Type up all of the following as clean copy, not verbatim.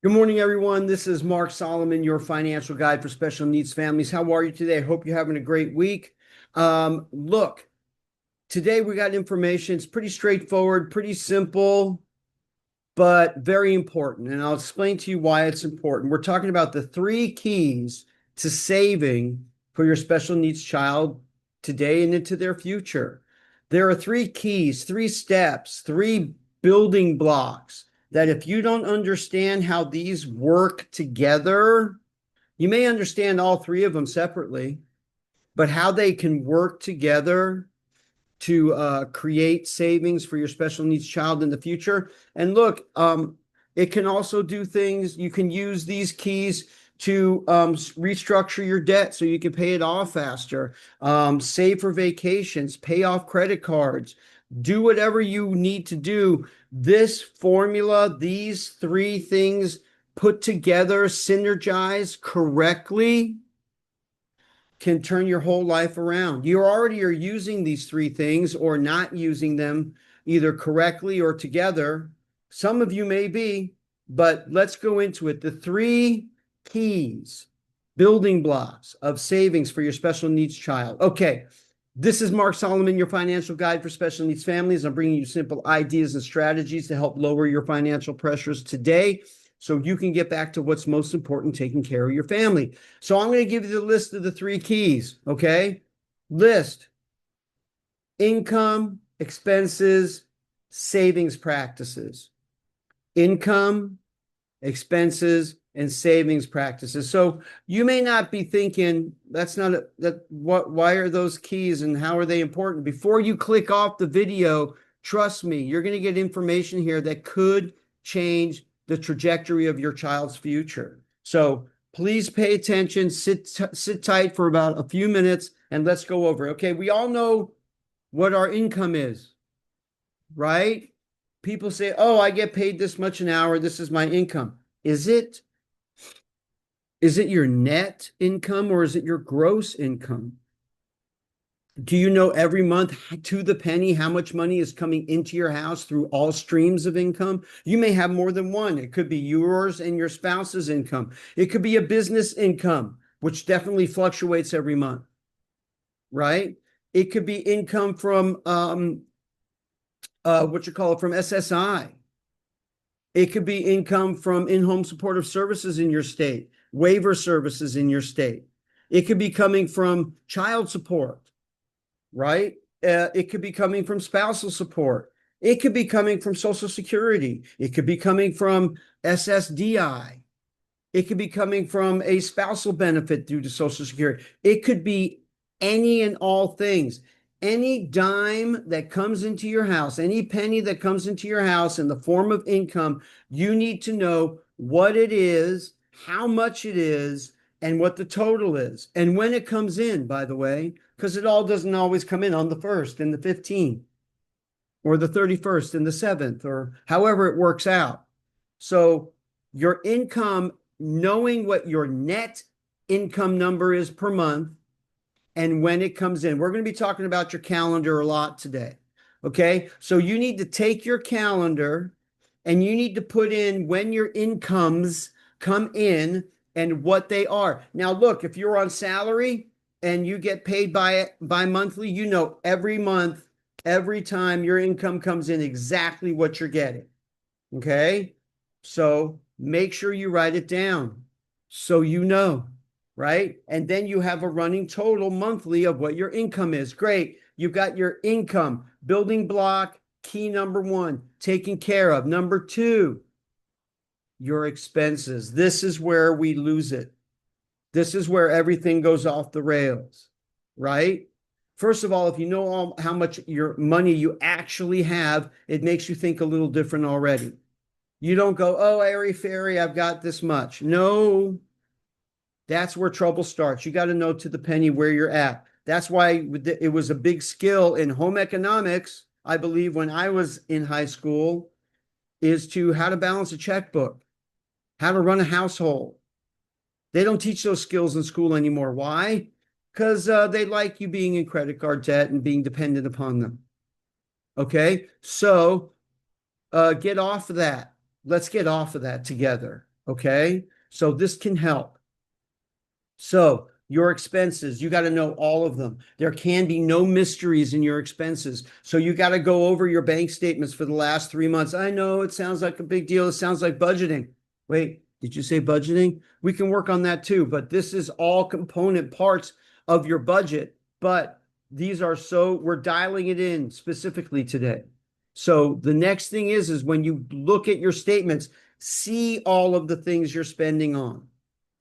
Good morning, everyone. This is Mark Solomon, your financial guide for special needs families. How are you today? I hope you're having a great week. Look, today we got information. It's pretty straightforward, pretty simple, but very important. And I'll explain to you why it's important. We're talking about the three keys to saving for your special needs child today and into their future. There are three keys, three steps, three building blocks that if you don't understand how these work together, you may understand all three of them separately, but how they can work together to create savings for your special needs child in the future. And look, it can also do things. You can use these keys to restructure your debt so you can pay it off faster, save for vacations, pay off credit cards, do whatever you need to do. This formula, these three things put together, synergize correctly, can turn your whole life around. You already are using these three things or not using them either correctly or together. Some of you may be, but let's go into it. The three keys, building blocks of savings for your special needs child. Okay, this is Mark Solomon, your financial guide for special needs families. I'm bringing you simple ideas and strategies to help lower your financial pressures today so you can get back to what's most important, taking care of your family. So I'm going to give you the list of the three keys, okay? List: income, expenses, savings practices. Income, expenses, and savings practices. So you may not be thinking, why are those keys and how are they important? Before you click off the video, trust me, you're going to get information here that could change the trajectory of your child's future. So please pay attention, sit tight for about a few minutes, and let's go over it. Okay, we all know what our income is, right? People say, oh, I get paid this much an hour. This is my income. Is it? Is it your net income or is it your gross income? Do you know every month to the penny how much money is coming into your house through all streams of income? You may have more than one. It could be yours and your spouse's income. It could be a business income, which definitely fluctuates every month, right? It could be income from from SSI. It could be income from in-home supportive services in your state, waiver services in your state. It could be coming from child support, right? It could be coming from spousal support. It could be coming from Social Security. It could be coming from SSDI. It could be coming from a spousal benefit due to Social Security. It could be any and all things. Any dime that comes into your house, any penny that comes into your house in the form of income, you need to know what it is, how much it is, and what the total is. And when it comes in, by the way, because it all doesn't always come in on the 1st and the 15th or the 31st and the 7th or however it works out. So your income, knowing what your net income number is per month and when it comes in. We're going to be talking about your calendar a lot today. Okay. So you need to take your calendar and you need to put in when your incomes come in and what they are. Now, look, if you're on salary and you get paid by monthly, you know every month, every time your income comes in, exactly what you're getting. Okay. So make sure you write it down so you know, right? And then you have a running total monthly of what your income is. Great. You've got your income, building block, key number one, taken care of. Number two, your expenses. This is where we lose it. This is where everything goes off the rails, right? First of all, if you know how much your money you actually have, it makes you think a little different already. You don't go, oh, airy fairy, I've got this much. No, that's where trouble starts. You got to know to the penny where you're at. That's why it was a big skill in home economics, I believe, when I was in high school, is to how to balance a checkbook, how to run a household. They don't teach those skills in school anymore. Why? Because they like you being in credit card debt and being dependent upon them. Okay, so get off of that. Let's get off of that together. Okay. So this can help. So your expenses, you got to know all of them. There can be no mysteries in your expenses. So you got to go over your bank statements for the last 3 months. I know it sounds like a big deal. It sounds like budgeting. Wait, did you say budgeting? We can work on that too, but this is all component parts of your budget. But these are we're dialing it in specifically today. So the next thing is when you look at your statements, see all of the things you're spending on.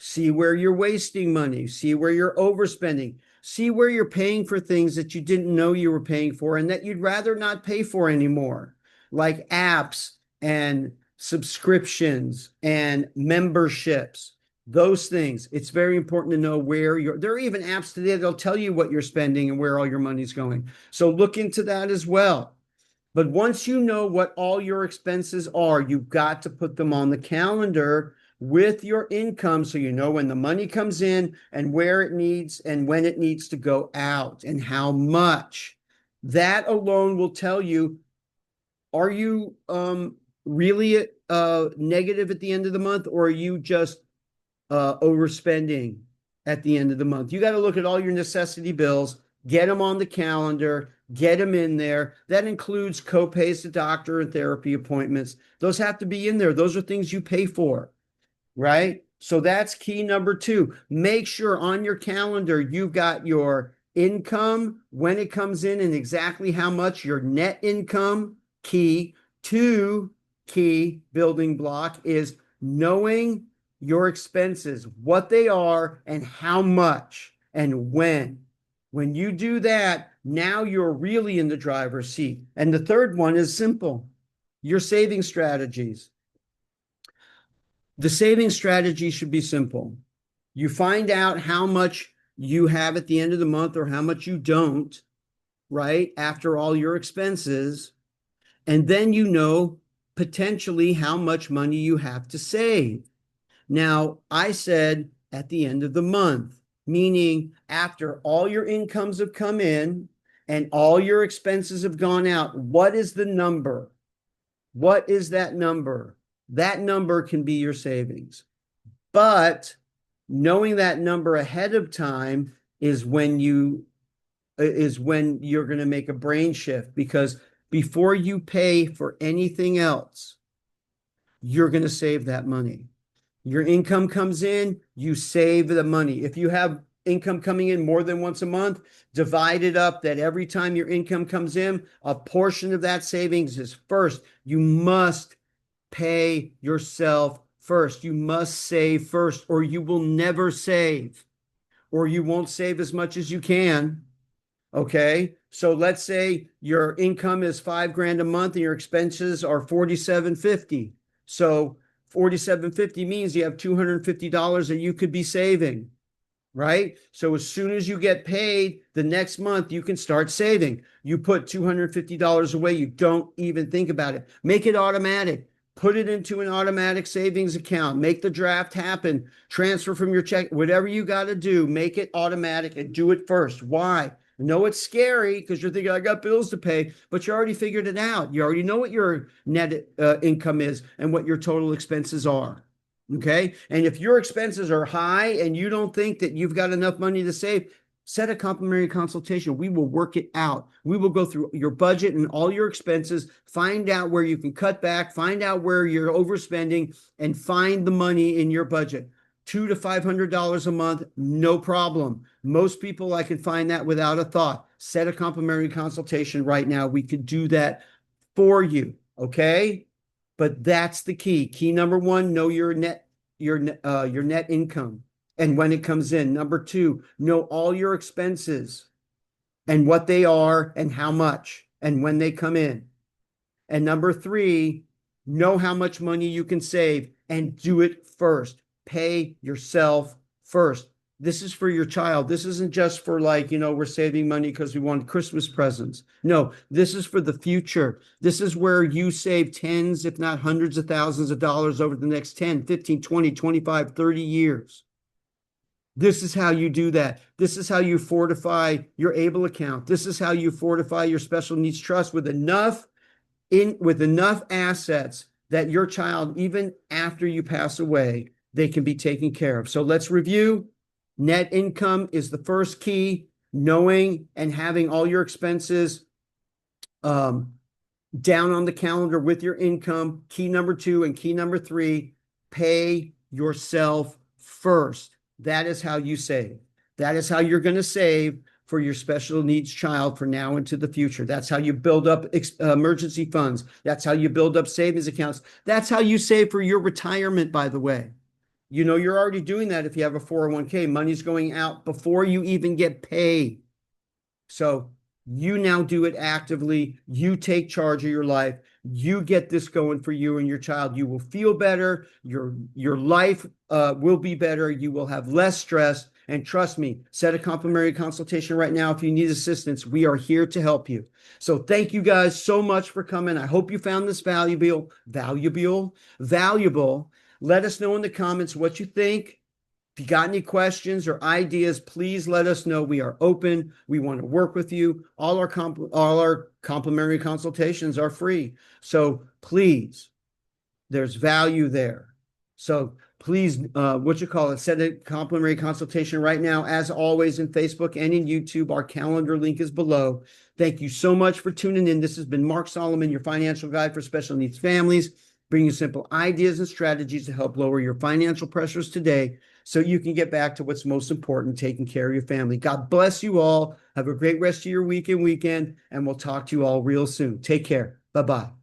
See where you're wasting money. See where you're overspending. See where you're paying for things that you didn't know you were paying for and that you'd rather not pay for anymore, like apps and subscriptions and memberships. Those things. It's very important to know there are even apps today that'll tell you what you're spending and where all your money's going. So look into that as well. But once you know what all your expenses are, you've got to put them on the calendar with your income so you know when the money comes in and where it needs and when it needs to go out and how much. That alone will tell you, are you really negative at the end of the month, or are you just overspending at the end of the month? You got to look at all your necessity bills, get them on the calendar, get them in there. That includes co-pays to doctor and therapy appointments. Those have to be in there. Those are things you pay for. Right? So that's key number 2. Make sure on your calendar you've got your income, when it comes in and exactly how much, your net income. Key 2, key building block is knowing your expenses, what they are and how much and when. When you do that, now you're really in the driver's seat. And the third one is simple. Your saving strategies. The saving strategy should be simple. You find out how much you have at the end of the month or how much you don't, right? After all your expenses. And then you know potentially how much money you have to save. Now, I said at the end of the month, meaning after all your incomes have come in and all your expenses have gone out, what is the number? What is that number? That number can be your savings. But knowing that number ahead of time is when you're going to make a brain shift, because before you pay for anything else, you're going to save that money. Your income comes in, you save the money. If you have income coming in more than once a month, divide it up that every time your income comes in, a portion of that savings is first. You must pay yourself first. You must save first, or you will never save, or you won't save as much as you can. Okay. So let's say your income is $5,000 a month and your expenses are $4,750. So $4,750 means you have $250 that you could be saving, right? So as soon as you get paid the next month, you can start saving. You put $250 away. You don't even think about it. Make it automatic. Put it into an automatic savings account. Make the draft happen. Transfer from your check. Whatever you got to do, make it automatic and do it first. Why? I know it's scary because you're thinking, I got bills to pay, but you already figured it out. You already know what your net income is and what your total expenses are. Okay. And if your expenses are high and you don't think that you've got enough money to save, set a complimentary consultation. We will work it out. We will go through your budget and all your expenses, find out where you can cut back, find out where you're overspending, and find the money in your budget. $200 to $500 a month, no problem. Most people, I can find that without a thought. Set a complimentary consultation right now. We could do that for you, okay? But that's the key. Key number 1, know your net income and when it comes in. Number 2, know all your expenses and what they are and how much and when they come in. And number 3, know how much money you can save and do it first. Pay yourself first. This is for your child. This isn't just for we're saving money because we want Christmas presents. No, this is for the future. This is where you save tens, if not hundreds of thousands of dollars over the next 10, 15, 20, 25, 30 years. This is how you do that. This is how you fortify your ABLE account. This is how you fortify your special needs trust with enough assets that your child, even after you pass away, they can be taken care of. So let's review. Net income is the first key. Knowing and having all your expenses down on the calendar with your income. Key number 2 and key number 3, pay yourself first. That is how you save. That is how you're going to save for your special needs child for now into the future. That's how you build up emergency funds. That's how you build up savings accounts. That's how you save for your retirement, by the way. You know, you're already doing that if you have a 401k. Money's going out before you even get paid. So you now do it actively. You take charge of your life. You get this going for you and your child. You will feel better. Your life will be better. You will have less stress. And trust me, set a complimentary consultation right now if you need assistance. We are here to help you. So thank you guys so much for coming. I hope you found this valuable. Let us know in the comments what you think. If you got any questions or ideas, please let us know. We are open. We want to work with you. All our complimentary consultations are free. So please, there's value there. So please, set a complimentary consultation right now. As always, in Facebook and in YouTube, our calendar link is below. Thank you so much for tuning in. This has been Mark Solomon, your financial guide for special needs families, bringing you simple ideas and strategies to help lower your financial pressures today so you can get back to what's most important, taking care of your family. God bless you all. Have a great rest of your week and weekend, and we'll talk to you all real soon. Take care. Bye-bye.